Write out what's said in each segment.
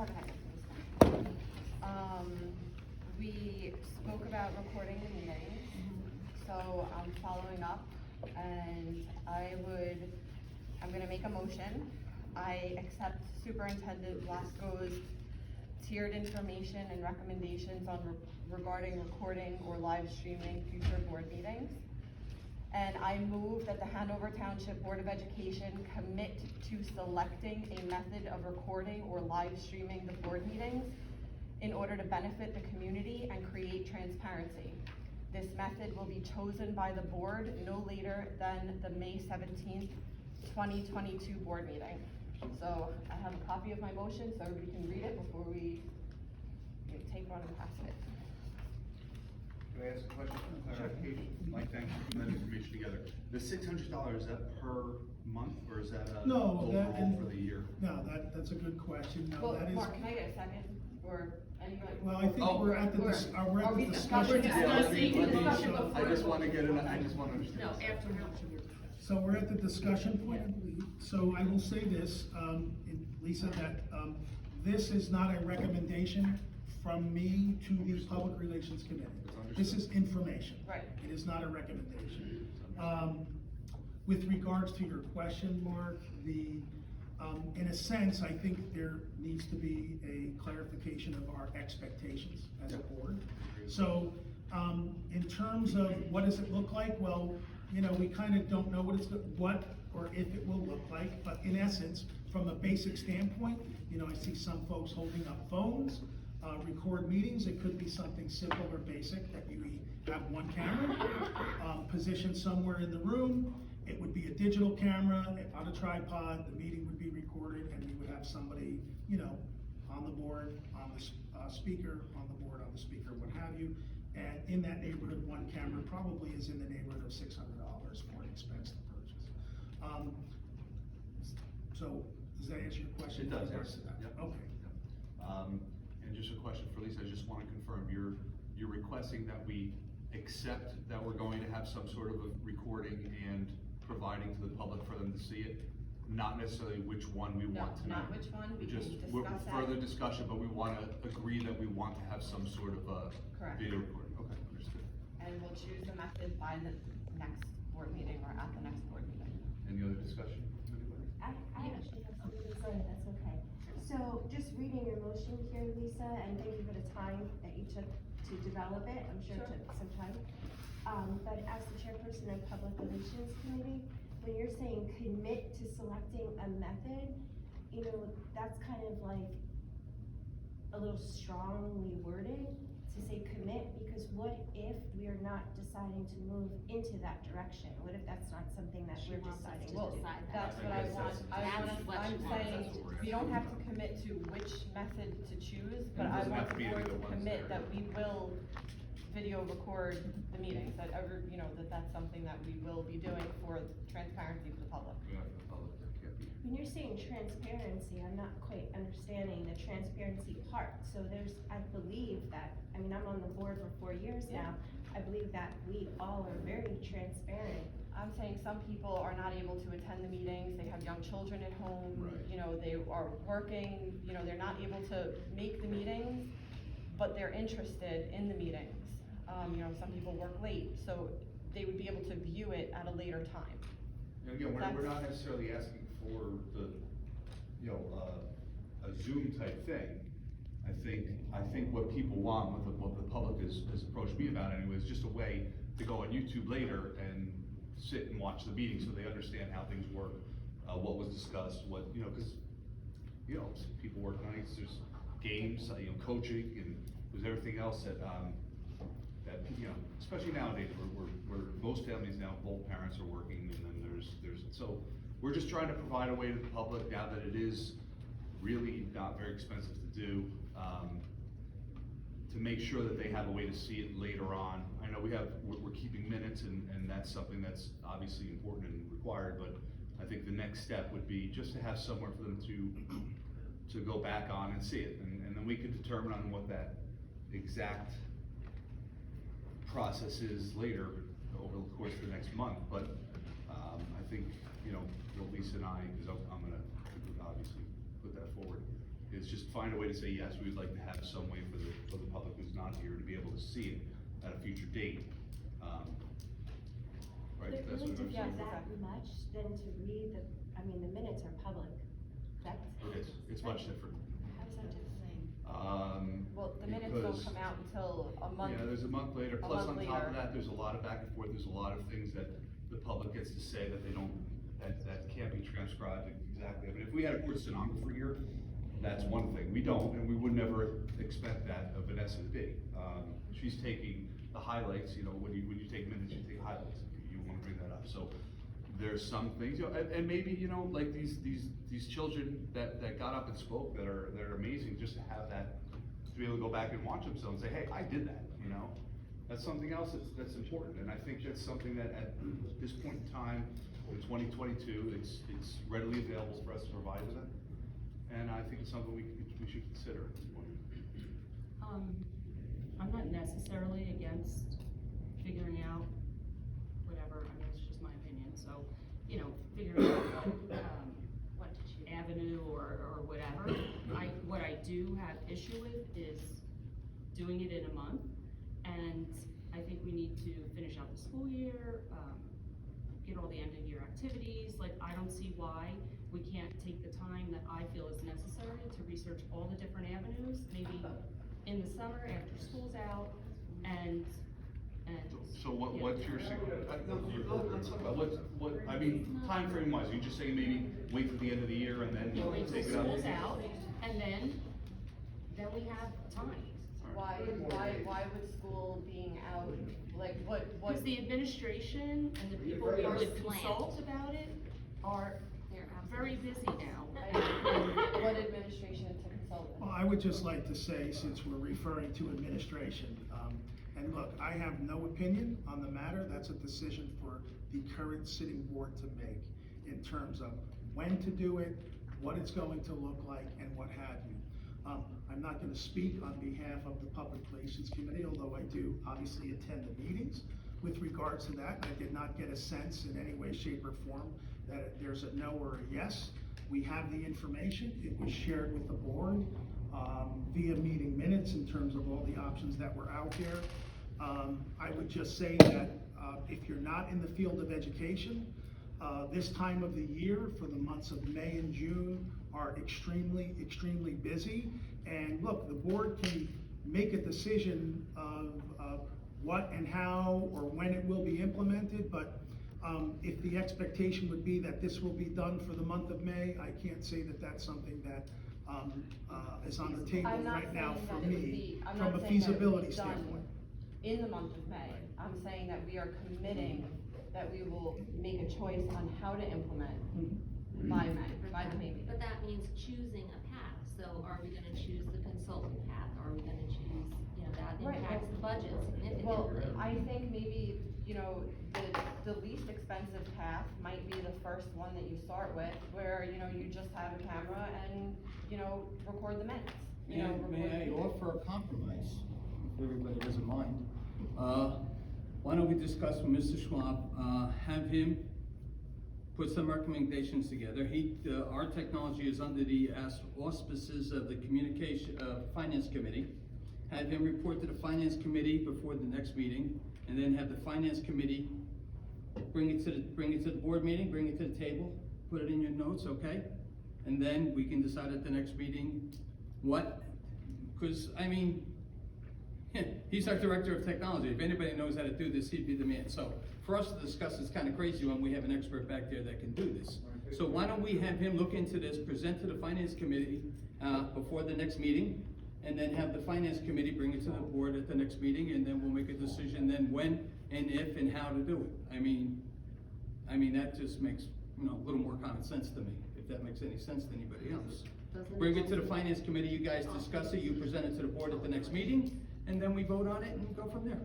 have it. We spoke about recording the meetings, so I'm following up, and I'm gonna make a motion. I accept Superintendent Blasco's tiered information and recommendations on regarding recording or live streaming future board meetings. And I move that the Hanover Township Board of Education commit to selecting a method of recording or live streaming the board meetings in order to benefit the community and create transparency. This method will be chosen by the board no later than the May 17th, 2022 board meeting. So I have a copy of my motion so everybody can read it before we take one and pass it. Can I ask a question for clarification? Mike, thanks for putting that information together. The $600, is that per month or is that overall for the year? No, that's a good question. No, Well, that is. Mark, can I get a second? Or anybody? Well, I think we're at the discussion. I just want to get it, I just want to understand. No, afterwards. So we're at the discussion point, I believe. So I will say this, Lisa, that this is not a recommendation from me to the Public Relations Committee. This is information. Right. It is not a recommendation. With regards to your question, Mark, in a sense, I think there needs to be a clarification of our expectations as a board. So, in terms of what does it look like? Well, we kind of don't know what or if it will look like, but in essence, from a basic standpoint, I see some folks holding up phones, record meetings. It could be something simple or basic that you have one camera, positioned somewhere in the room. It would be a digital camera on a tripod. The meeting would be recorded, and we would have somebody, on the board, on the speaker, on the board, on the speaker, what have you. And in that neighborhood, one camera probably is in the neighborhood of $600 for an expense to purchase. So does that answer your question? It does, yes. Yep. Okay. And just a question for Lisa, I just want to confirm, you're requesting that we accept that we're going to have some sort of a recording and providing to the public for them to see it? Not necessarily which one we want to know. Not which one, we can Just discuss that. further discussion, but we want to agree that we want to have some sort of a Correct. video recording. Okay, understood. And we'll choose the method by the next board meeting or at the next board meeting. Any other discussion? Anybody? I actually have something to say, that's okay. So just reading your motion here, Lisa, and thank you for the time that you took to develop it. I'm sure it took some time. But as the chairperson of Public Relations Committee, when you're saying commit to selecting a method, that's kind of like a little strongly worded to say commit, because what if we are not deciding to move into that direction? What if that's not something that we're deciding to Well, do? that's what I want. I'm saying, we don't have to commit to which method to choose, but I It doesn't want have to the be board any to of the ones commit there. that we will video record the meetings, that's something that we will be doing for transparency for the public. Yeah, the public, that can't be. When you're saying transparency, I'm not quite understanding the transparency part. So I believe that, I'm on the board for 4 years now. I believe that we all are very transparent. I'm saying some people are not able to attend the meetings, they have young children at home, Right. They are working, they're not able to make the meetings, but they're interested in the meetings. Some people work late, so they would be able to view it at a later time. And again, we're not necessarily asking for the, a Zoom type thing. I think what people want, what the public has approached me about anyway, is just a way to go on YouTube later and sit and watch the meeting so they understand how things work, what was discussed, because, people work nights, there's games, coaching, and there's everything else that, especially nowadays, where most families now, both parents are working, and then so we're just trying to provide a way to the public now that it is really not very expensive to do, to make sure that they have a way to see it later on. I know we're keeping minutes, and that's something that's obviously important and required, but I think the next step would be just to have somewhere for them to go back on and see it, and then we could determine on what that exact process is later over the course of the next month. But I think Lisa and I, because I'm going to obviously put that forward, is just find a way to say, yes, we would like to have some way for the public who's not here to be able to see it at a future date. Right, But it that's really what I'm Yeah, differs saying. that exactly. much than to read the minutes are public. That's. It's much different. How is that different? Well, the minutes don't Because- come out until a month. Yeah, there's a month later, a plus on month top later. of that, there's a lot of back and forth, there's a lot of things that the public gets to say that they don't, that can't be transcribed exactly. I mean, if we had a court stenographer here, that's one thing, we don't, and we would never expect that of Vanessa to be. She's taking the highlights, you know, when you take minutes, you take highlights, if you wanna bring that up, so. There's some things, you know, and maybe, you know, like these children that got up and spoke that are amazing, just to have that, to be able to go back and watch themselves and say, hey, I did that, you know? That's something else that's important, and I think that's something that at this point in time, in 2022, it's readily available for us to provide to them. And I think it's something we should consider at this point. I'm not necessarily against figuring out whatever, I mean, it's just my opinion, so, you know, figuring out what avenue or whatever. What I do have issue with is doing it in a month, and I think we need to finish out the school year, get all the end of year activities, like, I don't see why we can't take the time that I feel is necessary to research all the different avenues, maybe in the summer after school's out, and. So what's your, Yeah. what, I mean, timeframe wise, are you just saying maybe wait till the end of the year and then Wait till take it out? school's out, and then we have time. Why would school being out, like, what? Because the administration and the people who would consult about it are very busy now. What administration to consult with? Well, I would just like to say, since we're referring to administration, and look, I have no opinion on the matter, that's a decision for the current sitting board to make in terms of when to do it, what it's going to look like, and what have you. I'm not gonna speak on behalf of the Public Relations Committee, although I do obviously attend the meetings. With regards to that, I did not get a sense in any way, shape, or form that there's a no or a yes. We have the information, it was shared with the board via meeting minutes in terms of all the options that were out there. I would just say that if you're not in the field of education, this time of the year for the months of May and June are extremely, extremely busy. And look, the board can make a decision of what and how or when it will be implemented, but if the expectation would be that this will be done for the month of May, I can't say that that's something that is on the table I'm not right now saying for that it would me, be- I'm from not a saying that it would feasibility be done standpoint. In the month of May, I'm saying that we are committing that we will make a choice on how to implement by the May meeting. But that means choosing a path, so are we gonna choose the consultant path, or are we gonna choose, you know, that Right, impacts the budget Well, significantly? I think maybe, you know, the least expensive path might be the first one that you start with, where, you know, you just have a camera and, you know, record the minutes. You know, record May I the- offer a compromise, if everybody doesn't mind? Why don't we discuss with Mr. Schwab, have him put some recommendations together. Our technology is under the auspices of the Finance Committee. Have him report to the Finance Committee before the next meeting, and then have the Finance Committee bring it to the board meeting, bring it to the table, put it in your notes, okay? And then we can decide at the next meeting what, because, I mean, he's our director of technology. If anybody knows how to do this, he'd be the man. So for us to discuss, it's kind of crazy when we have an expert back there that can do this. So why don't we have him look into this, present to the Finance Committee before the next meeting, and then have the Finance Committee bring it to the board at the next meeting, and then we'll make a decision then when and if and how to do it. I mean, that just makes, you know, a little more common sense to me, if that makes any sense to anybody else. Bring it to the Finance Committee, you guys discuss it, you present it to the board at the next meeting, and then we vote on it and go from there.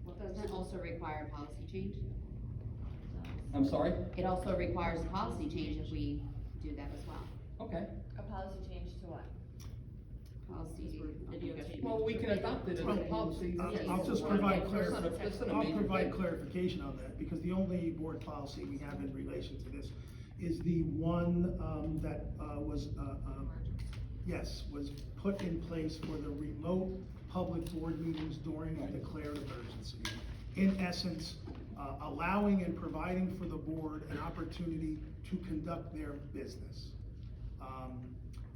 Well, doesn't it also require a policy change? I'm sorry? It also requires a policy change if we do that as well. Okay. A policy change to what? Policy. Videotape. Well, we can adopt it as a policy. I'll just Yeah. provide That's not a- that's not a I'll major provide thing. clarification on that, because the only board policy we have in relation to this is the one, that, was, yes, was put in place for the remote public board meetings during a declared emergency. In essence, allowing and providing for the board an opportunity to conduct their business.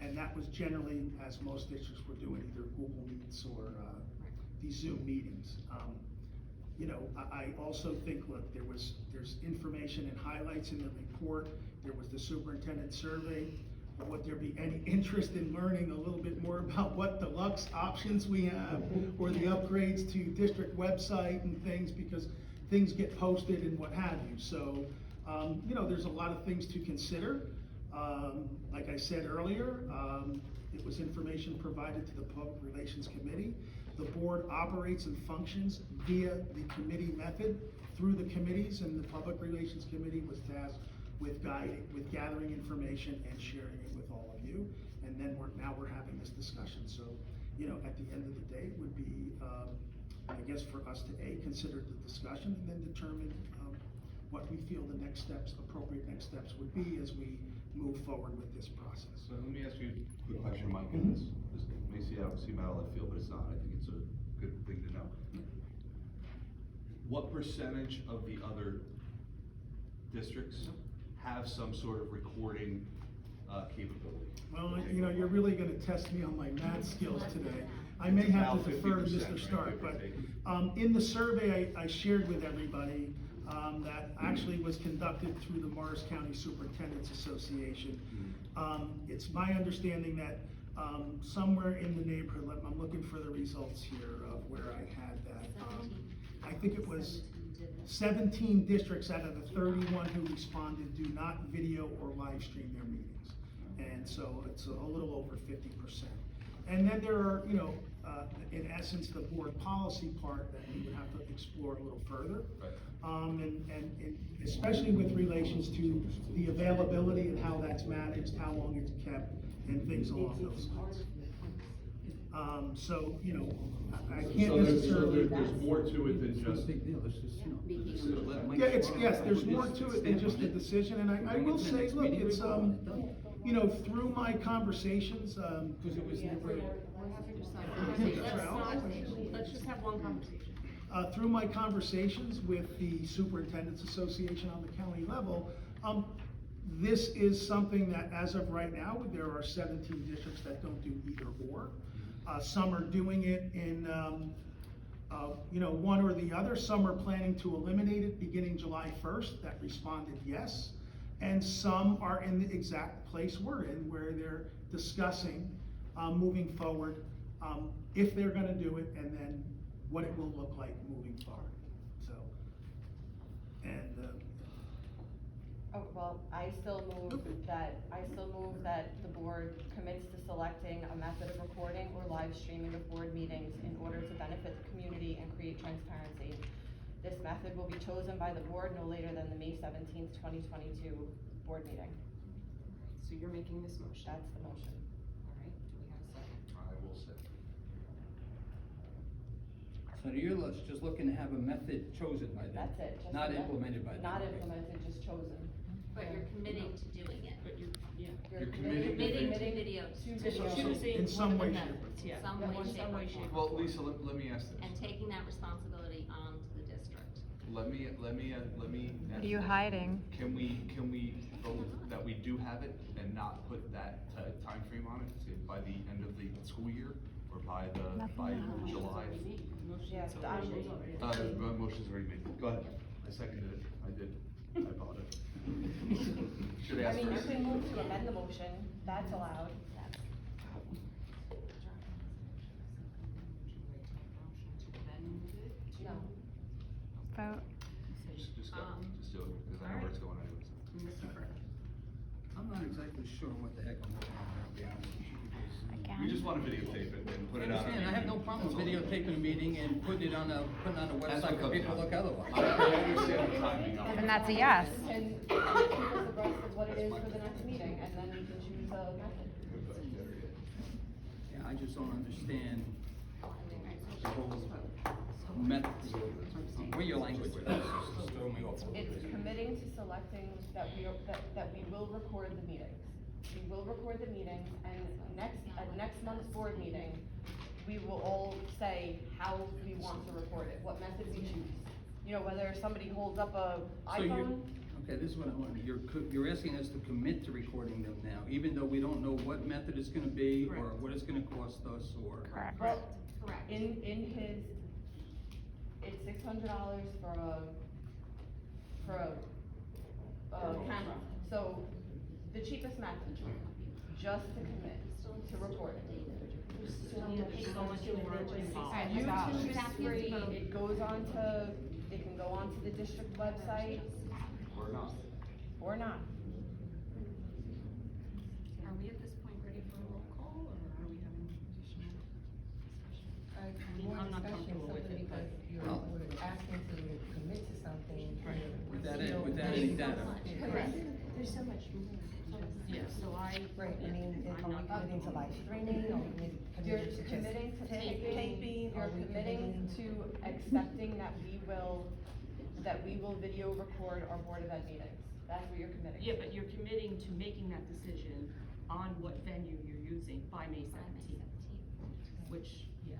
And that was generally, as most districts were doing, either Google Meets or these Zoom meetings. You know, I also think, look, there's information and highlights in the report. There was the superintendent survey. Would there be any interest in learning a little bit more about what deluxe options we have, or the upgrades to district website and things, because things get posted and what have you. So, you know, there's a lot of things to consider. Like I said earlier, it was information provided to the Public Relations Committee. The board operates and functions via the committee method through the committees, and the Public Relations Committee was tasked with gathering information and sharing it with all of you. And then now we're having this discussion. So, you know, at the end of the day, it would be, I guess, for us to consider the discussion and then determine what we feel the appropriate next steps would be as we move forward with this process. So let me ask you a quick question, Mike, and this may seem out of left field, but it's not. I think it's a good thing to know. What percentage of the other districts have some sort of recording capability? Well, you know, you're really gonna test me on my math skills today. I may have to defer to Mr. Stark, but in the survey I shared with everybody, that actually was conducted through the Morris County Superintendent's Association. It's my understanding that somewhere in the neighborhood, I'm looking for the results here of where I had that. I think it was 17 districts out of the 31 who responded do not video or live stream their meetings. And so it's a little over 50%. And then there are, you know, in essence, the board policy part that we would have to explore a little further. And especially with relations to the availability and how that's managed, how long it's kept, and things along those lines. So, you know, I can't So necessarily. there's more to it than just. Big deal, it's just, you know. Yeah, yes, there's more to it than just a decision, and I will say, look, it's, you know, through my conversations, Because it was never. Let's just have one conversation. through my conversations with the Superintendent's Association on the county level, this is something that, as of right now, there are 17 districts that don't do either or. Some are doing it in, you know, one or the other. Some are planning to eliminate it beginning July 1st, that responded yes. And some are in the exact place we're in, where they're discussing moving forward, if they're gonna do it, and then what it will look like moving forward. So, and, Oh, well, I still move that the board commits to selecting a method of recording or live streaming of board meetings in order to benefit the community and create transparency. This method will be chosen by the board no later than the May 17th, 2022 board meeting. So you're making this motion. That's the motion. All right, do we have a second? I will say. So you're just looking to have a method chosen by them? That's it. just Not a method. implemented by them? Not implemented, just chosen. But you're committing to doing it. But you're, yeah. You're committing to video. Choosing In some one of way, the shape, or methods, yeah. Some In way, shape, or form. Well, Lisa, let me ask this. And taking that responsibility on to the district. Let me. What are you hiding? Can we vote that we do have it and not put that timeframe on it, say by the end of the school year, or by July? Yes, My motion's already made. Go ahead. I seconded it. I did. I apologize. Should I ask mean, you first. can move to amend the motion, that's allowed. No. Vote. Just go. Just do it, because I know where it's going anyways. Mr. Burke. I'm not exactly sure what the heck I'm looking at, to be honest with you. Again. We just want to videotape it and put I it out. understand, I have no problem with videotaping a meeting and putting it on a website for people to look otherwise. I understand the timing. And that's a yes. And keep us abreast of what it is for the next meeting, and then we can choose a method. Yeah, I just don't understand the whole method, where your language is, just throw me off. It's committing to selecting that we will record the meetings. we will record the meetings, and at next month's board meeting, we will all say how we want to record it, what method we choose. You know, whether somebody holds up a So you're, iPhone. okay, this is what I want, you're asking us to commit to recording them now, even though we don't know what method it's gonna be, or Correct. what it's gonna cost us, or. Correct. Well, Correct. in his, it's $600 for a camera. So the cheapest method, just to commit to record it. There's so much more involved. Alright, YouTube is Asking to free, vote. it goes on to, it can go onto the district website Or not. or not. Are we at this point ready for a roll call, or are we having additional discussion? I'm not comfortable with it, but. Oh. Asking to commit to something. Without any data. Correct. There's so much more. Yeah, so I. Right, I mean, I'm are we not committing to live streaming, or we You're committing to just? committing to taping, Are you're we committing to accepting that we will video record our Board of Ed meetings. That's what you're committing to. Yeah, but you're committing to making that decision on what venue you're using by May By May 17th, which, yeah.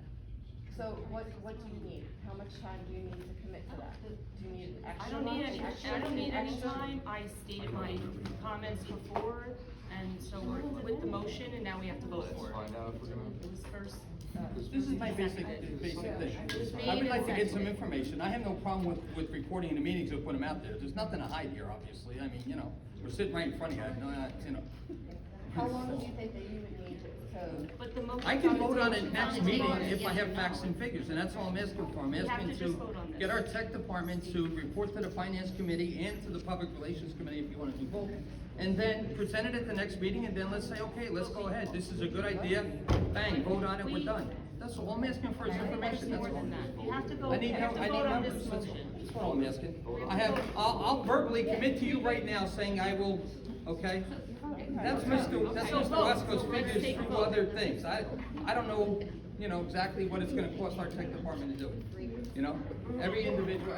So what do you need? How much time do you need to commit to that? Do you need I extra don't need month? any, Extra- I don't need any extra- time, I stated my comments before, and so we're with the motion, and now we have to vote for it. It was first. This is my basic thing. I would like to get some information. I have no problem with recording the meetings and put them out there. There's nothing to hide here, obviously. I mean, you know, we're sitting right in front of you. I know, you know. How long do you think that you would need to? But the motion. I can vote on it next meeting if I have facts and figures, and that's all I'm asking for. I'm We have asking to just vote on this. get our tech department to report to the finance committee and to the public relations committee if you wanna do both. And then present it at the next meeting, and then let's say, okay, let's go ahead. This is a good idea. Bang, vote on it, we're done. That's all I'm asking for is information, that's More all. than that, you have to go, I you need, have to I need vote on numbers, this that's, motion. that's all I'm asking. I'll verbally commit to you right now saying I will, okay? That's Mr. So vote. Wasco's Let's figures take a through vote. other things. I don't know, you know, exactly what it's gonna cost our tech department to do it. You know, every individual,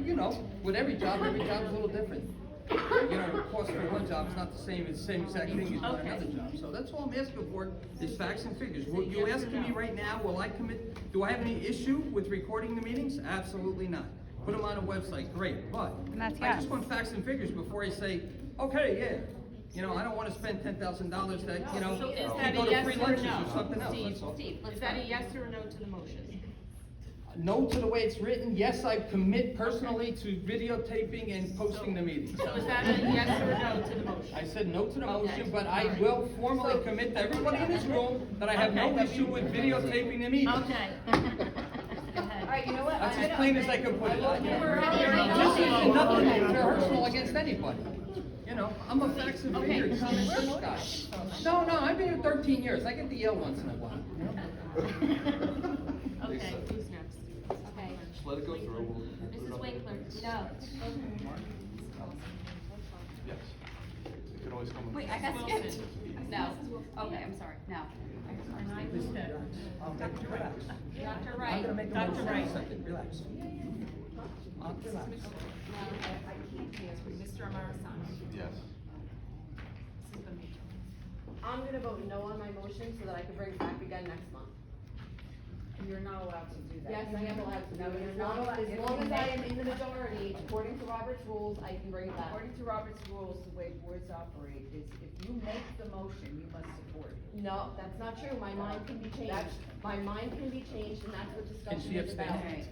you know, with every job is a little different. You know, the cost for one job is not the same exact thing as doing another job. So that's all I'm asking for, is facts and figures. Will you asking me right now, will I commit, do I have any issue with recording the meetings? Absolutely not. Put them on a website, great, but And that's I yes. just want facts and figures before I say, okay, yeah. You know, I don't wanna spend $10,000 that, you know, So is can that go a to yes free or lunches no? or something else, Steve, that's all. Steve, let's Is that a vote. yes or a no to the motion? No to the way it's written, yes, I commit personally to videotaping and posting the meetings. So is that a yes or no to the motion? I said no to the Okay. motion, but I will formally commit to everybody in this room that I have no Okay. issue with videotaping the meetings. Okay. Go ahead. Alright, you know what? That's I'm as gonna- plain as I can put it. This This is nothing personal against anybody. You know, I'm a facts and Okay. figures common sense guy. No, I've been here 13 years, I get to yell once in a while. Okay, who's next? Okay. Just let it go through. We'll put it Mrs. up. Winkler? No. Yes. It could always come. with- Wait, I got Wilson. skipped. No, okay, I'm sorry, no. Dr. I'm Wright. gonna make a Dr. motion in a Wright. second, relax. Relax. Mr. Amarasan. Yes. I'm gonna vote no on my motion so that I can bring it back again next month. You're not allowed to do that. Yes, I am allowed to do No, it. you're As not long allowed- as, if long you as I make- am in the majority, according to Robert's rules, I can bring it back. According to Robert's rules, the way boards operate is if you make the motion, you must support it. No, that's not true, my mind can be changed. That's- My mind can be changed, and that's what discussion she is about. abstain?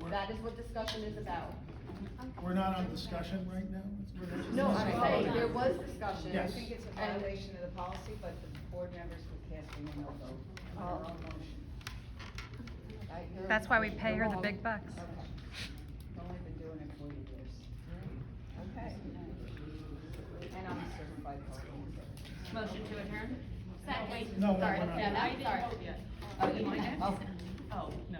That is what discussion is about. We're not on discussion right now? No, I'm saying, there was discussion. Yes. I think it's a And- violation of the policy, but the board members were casting a no vote on their own motion. That's why we pay her the You're big bucks. Okay. I've only been doing it 40 years. Okay. And I'm a certified parking attendant. Motion to adjourn? Second. No, no, Sorry, we're not. no, I didn't sorry. vote yet. Oh, you didn't? Oh, Oh, no.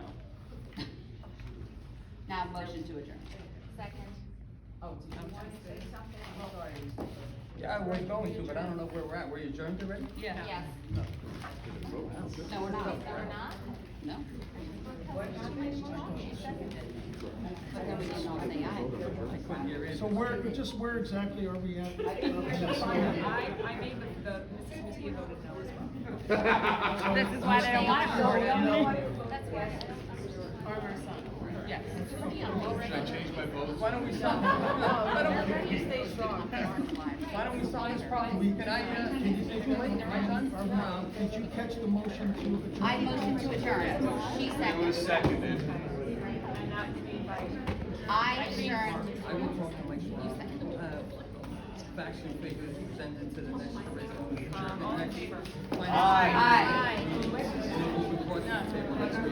now motion to adjourn. Second. Oh, did you want to say something? I'm sorry. Yeah, I was going to, but I don't know where we're at. We're adjourned already? Yeah. Yes. No, we're not. We're not? No. But then we didn't all say aye. I couldn't hear it. So where exactly are we at? I made the Mrs. Mattia voted no as well. This is why they don't want it recorded. That's good. Yes. Should I change my vote? Why don't we solve, why don't we solve this problem? Can I, can you say too late? Am I done? Did you catch the motion to adjourn? I motion to adjourn. She It was seconded. seconded. I adjourned. I will talk to Mike You Schwab. seconded. Facts and figures presented to the next resolution. All in favor? Finance- Aye. Report to the table next week.